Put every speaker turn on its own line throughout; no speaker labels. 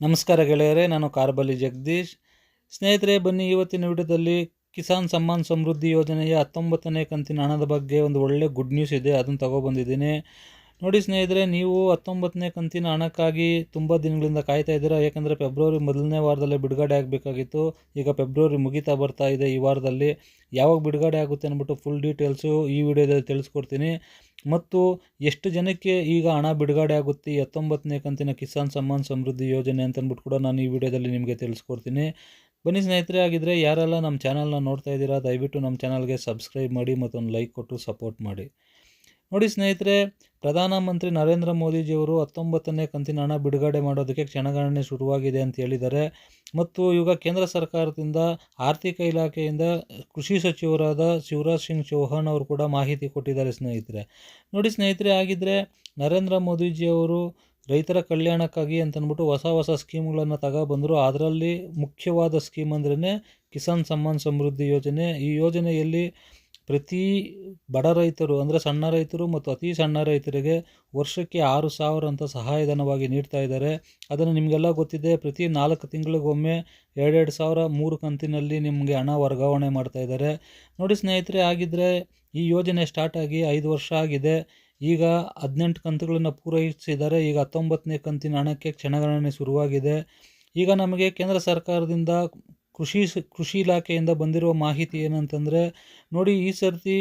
ನಮಸ್ಕಾರ ಗೆಳೆಯರೇ, ನಾನು ಕಾರ್ಬಲಿ ಜಗದೀಶ್. ಸ್ನೇಹಿತರೆ, ಬನ್ನಿ ಇವತ್ತಿನ ವಿಡಿಯೋದಲ್ಲಿ ಕಿಸಾನ್ ಸಮ್ಮಾನ್ ಸಮೃದ್ಧಿ ಯೋಜನೆಯ 19ನೇ ಕಂತಿನ ಹಣದ ಬಗ್ಗೆ ಒಂದು ಒಳ್ಳೆ ಗುಡ್ ನ್ಯೂಸ್ ಇದೆ, ಅದನ್ನು ತಗೊಬಂದಿದ್ದೀನಿ. ನೋಡಿ ಸ್ನೇಹಿತರೆ, ನೀವು 19ನೇ ಕಂತಿನ ಹಣಕ್ಕಾಗಿ ತುಂಬ ದಿನಗಳಿಂದ ಕಾಯ್ತಾ ಇದ್ದೀರಾ. ಯಾಕಂದರೆ ಫೆಬ್ರವರಿ ಮೊದಲನೇ ವಾರದಲ್ಲೇ ಬಿಡುಗಡೆ ಆಗಬೇಕಾಗಿತ್ತು. ಈಗ ಫೆಬ್ರವರಿ ಮುಗಿತಾ ಬರ್ತಾ ಇದೆ. ಈ ವಾರದಲ್ಲಿ ಯಾವಾಗ ಬಿಡುಗಡೆ ಆಗುತ್ತೆ ಅಂದ್ಬಿಟ್ಟು ಫುಲ್ ಡೀಟೇಲ್ಸು ಈ ವಿಡಿಯೋದಲ್ಲಿ ತಿಳಿಸ್ಕೊಡ್ತೀನಿ. ಮತ್ತು ಎಷ್ಟು ಜನಕ್ಕೆ ಈಗ ಹಣ ಬಿಡುಗಡೆ ಆಗುತ್ತೆ ಈ 19ನೇ ಕಂತಿನ ಕಿಸಾನ್ ಸಮ್ಮಾನ್ ಸಮೃದ್ಧಿ ಯೋಜನೆ ಅಂತಂದ್ಬಿಟ್ಟು ಕೂಡ ನಾನು ಈ ವಿಡಿಯೋದಲ್ಲಿ ನಿಮಗೆ ತಿಳಿಸ್ಕೊಡ್ತೀನಿ. ಬನ್ನಿ ಸ್ನೇಹಿತರೆ, ಆಗಿದ್ದರೆ ಯಾರೆಲ್ಲ ನಮ್ಮ ಚಾನಲ್ನ ನೋಡ್ತಾ ಇದ್ದೀರಾ ದಯವಿಟ್ಟು ನಮ್ಮ ಚಾನಲ್ಗೆ ಸಬ್ಸ್ಕ್ರೈಬ್ ಮಾಡಿ ಮತ್ತೊಂದು ಲೈಕ್ ಕೊಟ್ಟು ಸಪೋರ್ಟ್ ಮಾಡಿ. ನೋಡಿ ಸ್ನೇಹಿತರೆ, ಪ್ರಧಾನಮಂತ್ರಿ ನರೇಂದ್ರ ಮೋದಿಜಿಯವರು 19ನೇ ಕಂತಿನ ಹಣ ಬಿಡುಗಡೆ ಮಾಡೋದಕ್ಕೆ ಕ್ಷಣಗಣನೆ ಶುರುವಾಗಿದೆ ಅಂತ ಹೇಳಿದ್ದಾರೆ. ಮತ್ತು ಈಗ ಕೇಂದ್ರ ಸರ್ಕಾರದಿಂದ ಆರ್ಥಿಕ ಇಲಾಖೆಯಿಂದ ಕೃಷಿ ಸಚಿವರಾದ ಶಿವರಾಜ್ ಸಿಂಗ್ ಚೌಹಾಣ್ ಅವರು ಕೂಡ ಮಾಹಿತಿ ಕೊಟ್ಟಿದ್ದಾರೆ ಸ್ನೇಹಿತರೆ. ನೋಡಿ ಸ್ನೇಹಿತರೆ, ಆಗಿದ್ದರೆ ನರೇಂದ್ರ ಮೋದಿಜಿಯವರು ರೈತರ ಕಲ್ಯಾಣಕ್ಕಾಗಿ ಅಂತಂದ್ಬಿಟ್ಟು ಹೊಸ ಸ್ಕೀಮ್ಗಳನ್ನು ತಗೊಬಂದರು. ಅದರಲ್ಲಿ ಮುಖ್ಯವಾದ ಸ್ಕೀಮ್ ಅಂದ್ರೇ ಕಿಸಾನ್ ಸಮ್ಮಾನ್ ಸಮೃದ್ಧಿ ಯೋಜನೆ. ಈ ಯೋಜನೆಯಲ್ಲಿ ಪ್ರತಿ ಬಡ ರೈತರು ಅಂದರೆ ಸಣ್ಣ ರೈತರು ಮತ್ತು ಅತಿ ಸಣ್ಣ ರೈತರಿಗೆ ವರ್ಷಕ್ಕೆ 6,000 ಅಂತ ಸಹಾಯಧನವಾಗಿ ನೀಡ್ತಾ ಇದ್ದಾರೆ. ಅದನ್ನು ನಿಮಗೆಲ್ಲ ಗೊತ್ತಿದೆ. ಪ್ರತಿ 4 ತಿಂಗಳಿಗೊಮ್ಮೆ 2,000 3 ಕಂತಿನಲ್ಲಿ ನಿಮಗೆ ಹಣ ವರ್ಗಾವಣೆ ಮಾಡ್ತಾ ಇದ್ದಾರೆ. ನೋಡಿ ಸ್ನೇಹಿತರೆ, ಆಗಿದ್ದರೆ ಈ ಯೋಜನೆ ಸ್ಟಾರ್ಟ್ ಆಗಿ 5 ವರ್ಷ ಆಗಿದೆ. ಈಗ 18 ಕಂತುಗಳನ್ನು ಪೂರೈಸಿದ್ದಾರೆ. ಈಗ 19ನೇ ಕಂತಿನ ಹಣಕ್ಕೆ ಕ್ಷಣಗಣನೆ ಶುರುವಾಗಿದೆ. ಈಗ ನಮಗೆ ಕೇಂದ್ರ ಸರ್ಕಾರದಿಂದ ಕೃಷಿ ಇಲಾಖೆಯಿಂದ ಬಂದಿರುವ ಮಾಹಿತಿ ಏನಂತಂದರೆ, ನೋಡಿ ಈ ಸರ್ತಿ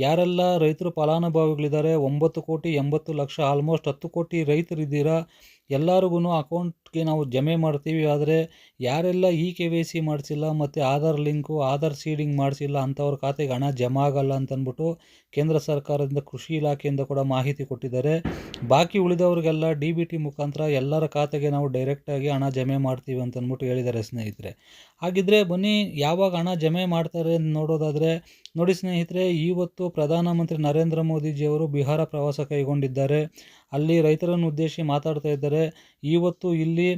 ಯಾರೆಲ್ಲ ರೈತರು ಫಲಾನುಭವಿಗಳಿದ್ದಾರೆ 9,80,00,000 ಆಲ್ಮೋಸ್ಟ್ 10 ಕೋಟಿ ರೈತರಿದ್ದೀರಾ. ಎಲ್ಲರಿಗೂ ಅಕೌಂಟ್ಗೆ ನಾವು ಜಮೆ ಮಾಡ್ತೀವಿ. ಆದರೆ ಯಾರೆಲ್ಲ KYC ಮಾಡಿಸಿಲ್ಲ ಮತ್ತು ಆಧಾರ್ ಲಿಂಕು ಆಧಾರ್ ಸೀಡಿಂಗ್ ಮಾಡಿಸಿಲ್ಲ ಅಂಥವ್ರ ಖಾತೆಗೆ ಹಣ ಜಮಾ ಆಗಲ್ಲ ಅಂತಂದ್ಬಿಟ್ಟು ಕೇಂದ್ರ ಸರ್ಕಾರದಿಂದ ಕೃಷಿ ಇಲಾಖೆಯಿಂದ ಕೂಡ ಮಾಹಿತಿ ಕೊಟ್ಟಿದ್ದಾರೆ. ಬಾಕಿ ಉಳಿದವ್ರಿಗೆಲ್ಲ DBT ಮುಖಾಂತರ ಎಲ್ಲರ ಖಾತೆಗೆ ನಾವು ಡೈರೆಕ್ಟಾಗಿ ಹಣ ಜಮೆ ಮಾಡ್ತೀವಿ ಅಂತಂದ್ಬಿಟ್ಟು ಹೇಳಿದ್ದಾರೆ ಸ್ನೇಹಿತರೆ. ಹಾಗಿದ್ದರೆ ಬನ್ನಿ ಯಾವಾಗ ಹಣ ಜಮೆ ಮಾಡ್ತಾರೆ ಅಂತ ನೋಡೋದಾದರೆ, ನೋಡಿ ಸ್ನೇಹಿತರೆ, ಇವತ್ತು ಪ್ರಧಾನಮಂತ್ರಿ ನರೇಂದ್ರ ಮೋದಿಜಿಯವರು ಬಿಹಾರ ಪ್ರವಾಸ ಕೈಗೊಂಡಿದ್ದಾರೆ. ಅಲ್ಲಿ ರೈತರನ್ನು ಉದ್ದೇಶಿಸಿ ಮಾತಾಡ್ತಾ ಇದ್ದಾರೆ. ಇವತ್ತು ಇಲ್ಲಿ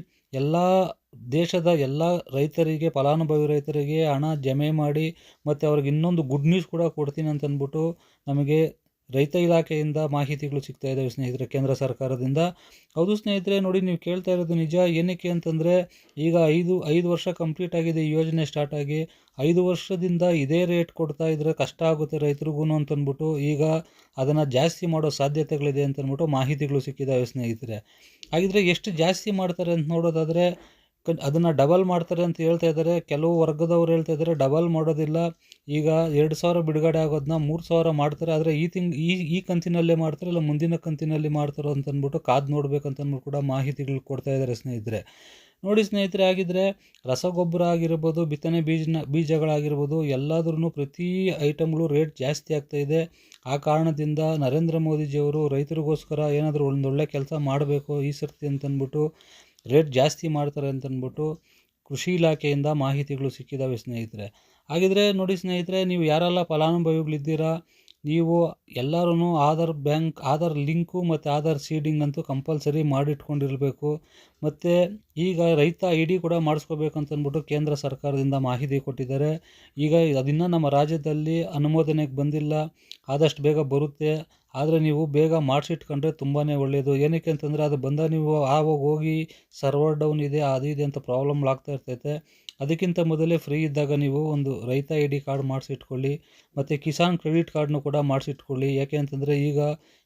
ದೇಶದ ಎಲ್ಲ ರೈತರಿಗೆ ಫಲಾನುಭವಿ ರೈತರಿಗೆ ಹಣ ಜಮೆ ಮಾಡಿ ಮತ್ತು ಅವ್ರಿಗೆ ಇನ್ನೊಂದು ಗುಡ್ ನ್ಯೂಸ್ ಕೂಡ ಕೊಡ್ತೀನಿ ಅಂತಂದ್ಬಿಟ್ಟು ನಮಗೆ ರೈತ ಇಲಾಖೆಯಿಂದ ಮಾಹಿತಿಗಳು ಸಿಗ್ತಾ ಇದ್ದಾವೆ ಸ್ನೇಹಿತರೆ, ಕೇಂದ್ರ ಸರ್ಕಾರದಿಂದ. ಹೌದು ಸ್ನೇಹಿತರೆ, ನೋಡಿ ನೀವು ಕೇಳ್ತಾ ಇರೋದು ನಿಜ. ಏನಕ್ಕೆ ಅಂತಂದರೆ, ಈಗ 5 ವರ್ಷ ಕಂಪ್ಲೀಟ್ ಆಗಿದೆ ಈ ಯೋಜನೆ ಸ್ಟಾರ್ಟ್ ಆಗಿ. 5 ವರ್ಷದಿಂದ ಇದೇ ರೇಟ್ ಕೊಡ್ತಾ ಇದ್ದರೆ ಕಷ್ಟ ಆಗುತ್ತೆ ರೈತರಿಗೂ ಅಂತಂದ್ಬಿಟ್ಟು ಈಗ ಅದನ್ನು ಜಾಸ್ತಿ ಮಾಡೋ ಸಾಧ್ಯತೆಗಳಿದೆ ಅಂತಂದ್ಬಿಟ್ಟು ಮಾಹಿತಿಗಳು ಸಿಕ್ಕಿದ್ದಾವೆ ಸ್ನೇಹಿತರೆ. ಹಾಗಿದ್ರೆ ಎಷ್ಟು ಜಾಸ್ತಿ ಮಾಡ್ತಾರೆ ಅಂತ ನೋಡೋದಾದರೆ, ಅದನ್ನು ಡಬಲ್ ಮಾಡ್ತಾರೆ ಅಂತ ಹೇಳ್ತಾ ಇದ್ದಾರೆ. ಕೆಲವು ವರ್ಗದವ್ರು ಹೇಳ್ತಾ ಇದ್ದಾರೆ ಡಬಲ್ ಮಾಡೋದಿಲ್ಲ, ಈಗ 2,000 ಬಿಡುಗಡೆ ಆಗೋದನ್ನ 3,000 ಮಾಡ್ತಾರೆ. ಆದರೆ ಈ ಕಂತಿನಲ್ಲೇ ಮಾಡ್ತಾರೆ, ಇಲ್ಲ ಮುಂದಿನ ಕಂತಿನಲ್ಲಿ ಮಾಡ್ತಾರೋ ಅಂತಂದ್ಬಿಟ್ಟು ಕಾದು ನೋಡ್ಬೇಕಂತಂದ್ಬಿಟ್ಟು ಕೂಡ ಮಾಹಿತಿಗಳು ಕೊಡ್ತಾ ಇದ್ದಾರೆ ಸ್ನೇಹಿತರೆ. ನೋಡಿ ಸ್ನೇಹಿತರೆ, ಆಗಿದ್ದರೆ ರಸಗೊಬ್ಬರ ಆಗಿರ್ಬೋದು, ಬಿತ್ತನೆ ಬೀಜಗಳಾಗಿರ್ಬೋದು, ಎಲ್ಲಾದ್ರೂ ಪ್ರತಿ ಐಟಮ್ಗಳು ರೇಟ್ ಜಾಸ್ತಿ ಆಗ್ತಾಯಿದೆ. ಆ ಕಾರಣದಿಂದ ನರೇಂದ್ರ ಮೋದಿಜಿಯವರು ರೈತರಿಗೋಸ್ಕರ ಏನಾದರೂ ಒಂದೊಳ್ಳೆ ಕೆಲಸ ಮಾಡಬೇಕು ಈ ಸರ್ತಿ ಅಂತಂದ್ಬಿಟ್ಟು ರೇಟ್ ಜಾಸ್ತಿ ಮಾಡ್ತಾರೆ ಅಂತಂದ್ಬಿಟ್ಟು ಕೃಷಿ ಇಲಾಖೆಯಿಂದ ಮಾಹಿತಿಗಳು ಸಿಕ್ಕಿದ್ದಾವೆ ಸ್ನೇಹಿತರೆ. ಹಾಗಿದ್ರೆ ನೋಡಿ ಸ್ನೇಹಿತರೆ, ನೀವು ಯಾರೆಲ್ಲ ಫಲಾನುಭವಿಗಳಿದ್ದೀರಾ, ನೀವು ಎಲ್ಲರೂ ಆಧಾರ್ ಲಿಂಕು ಮತ್ತು ಆಧಾರ್ ಸೀಡಿಂಗ್ ಅಂತೂ ಕಂಪಲ್ಸರಿ ಮಾಡಿಟ್ಕೊಂಡಿರಬೇಕು. ಮತ್ತು ಈಗ ರೈತ ID ಕೂಡ ಮಾಡಿಸ್ಕೋಬೇಕಂತಂದ್ಬಿಟ್ಟು ಕೇಂದ್ರ ಸರ್ಕಾರದಿಂದ ಮಾಹಿತಿ ಕೊಟ್ಟಿದ್ದಾರೆ. ಈಗ ಅದನ್ನು ನಮ್ಮ ರಾಜ್ಯದಲ್ಲಿ ಅನುಮೋದನೆಗೆ ಬಂದಿಲ್ಲ, ಆದಷ್ಟು ಬೇಗ ಬರುತ್ತೆ. ಆದರೆ ನೀವು ಬೇಗ ಮಾಡಿಸಿಟ್ಕೊಂಡ್ರೆ ತುಂಬಾ ಒಳ್ಳೆಯದು. ಏನಕ್ಕೆ ಅಂತಂದರೆ ಅದು ಬಂದಾಗ ನೀವು ಆವಾಗ ಹೋಗಿ ಸರ್ವರ್ ಡೌನ್ ಇದೆ ಅದು ಇದೆ ಅಂತ ಪ್ರಾಬ್ಲಮ್ಗಳಾಗ್ತಾ ಇರ್ತೈತೆ. ಅದಕ್ಕಿಂತ ಮೊದಲೇ ಫ್ರೀ ಇದ್ದಾಗ ನೀವು ಒಂದು ರೈತ ID ಕಾರ್ಡ್ ಮಾಡಿಸಿಟ್ಕೊಳ್ಳಿ. ಮತ್ತು ಕಿಸಾನ್ ಕ್ರೆಡಿಟ್ ಕಾರ್ಡ್ನು ಕೂಡ ಮಾಡಿಸಿಟ್ಕೊಳ್ಳಿ. ಯಾಕೆ ಅಂತಂದರೆ ಈಗ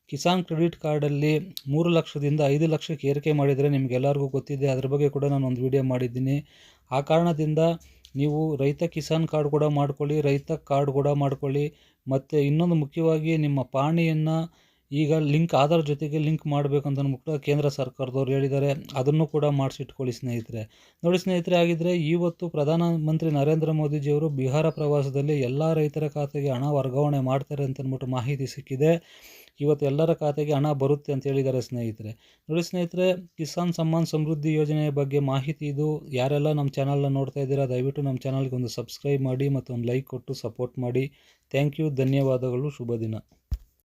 ಕಿಸಾನ್ ಕ್ರೆಡಿಟ್ ಕಾರ್ಡಲ್ಲಿ 3 ಲಕ್ಷದಿಂದ 5 ಲಕ್ಷಕ್ಕೆ ಏರಿಕೆ ಮಾಡಿದರೆ ನಿಮಗೆಲ್ಲರಿಗೂ ಗೊತ್ತಿದೆ. ಅದ್ರ ಬಗ್ಗೆ ಕೂಡ ನಾನು ಒಂದು ವಿಡಿಯೋ ಮಾಡಿದ್ದೀನಿ. ಆ ಕಾರಣದಿಂದ ನೀವು ರೈತ ಕಿಸಾನ್ ಕಾರ್ಡ್ ಕೂಡ ಮಾಡ್ಕೊಳ್ಳಿ, ರೈತ ಕಾರ್ಡ್ ಕೂಡ ಮಾಡ್ಕೊಳ್ಳಿ. ಮತ್ತು ಇನ್ನೊಂದು ಮುಖ್ಯವಾಗಿ ನಿಮ್ಮ ಪಾಣಿಯನ್ನು ಈಗ ಆಧಾರ್ ಜೊತೆಗೆ ಲಿಂಕ್ ಮಾಡಬೇಕಂತ ಅಂದ್ಬಿಟ್ಟು ಕೇಂದ್ರ ಸರ್ಕಾರದವ್ರು ಹೇಳಿದ್ದಾರೆ. ಅದನ್ನು ಕೂಡ ಮಾಡಿಸಿಟ್ಕೊಳ್ಳಿ ಸ್ನೇಹಿತರೆ. ನೋಡಿ ಸ್ನೇಹಿತರೆ, ಆಗಿದ್ದರೆ ಇವತ್ತು ಪ್ರಧಾನಮಂತ್ರಿ ನರೇಂದ್ರ ಮೋದಿಜಿಯವರು ಬಿಹಾರ ಪ್ರವಾಸದಲ್ಲಿ ಎಲ್ಲ ರೈತರ ಖಾತೆಗೆ ಹಣ ವರ್ಗಾವಣೆ ಮಾಡ್ತಾರೆ ಅಂತಂದ್ಬಿಟ್ಟು ಮಾಹಿತಿ ಸಿಕ್ಕಿದೆ. ಇವತ್ತು ಎಲ್ಲರ ಖಾತೆಗೆ ಹಣ ಬರುತ್ತೆ ಅಂತ ಹೇಳಿದ್ದಾರೆ ಸ್ನೇಹಿತರೆ. ನೋಡಿ ಸ್ನೇಹಿತರೆ, ಕಿಸಾನ್ ಸಮ್ಮಾನ್ ಸಮೃದ್ಧಿ ಯೋಜನೆಯ ಬಗ್ಗೆ ಮಾಹಿತಿ ಇದು. ಯಾರೆಲ್ಲ ನಮ್ಮ ಚಾನಲ್ನ ನೋಡ್ತಾ ಇದ್ದೀರಾ ದಯವಿಟ್ಟು ನಮ್ಮ ಚಾನಲ್ಗೆ ಒಂದು ಸಬ್ಸ್ಕ್ರೈಬ್ ಮಾಡಿ ಮತ್ತು ಒಂದು ಲೈಕ್ ಕೊಟ್ಟು ಸಪೋರ್ಟ್ ಮಾಡಿ. ಥ್ಯಾಂಕ್ ಯು, ಧನ್ಯವಾದಗಳು, ಶುಭ ದಿನ.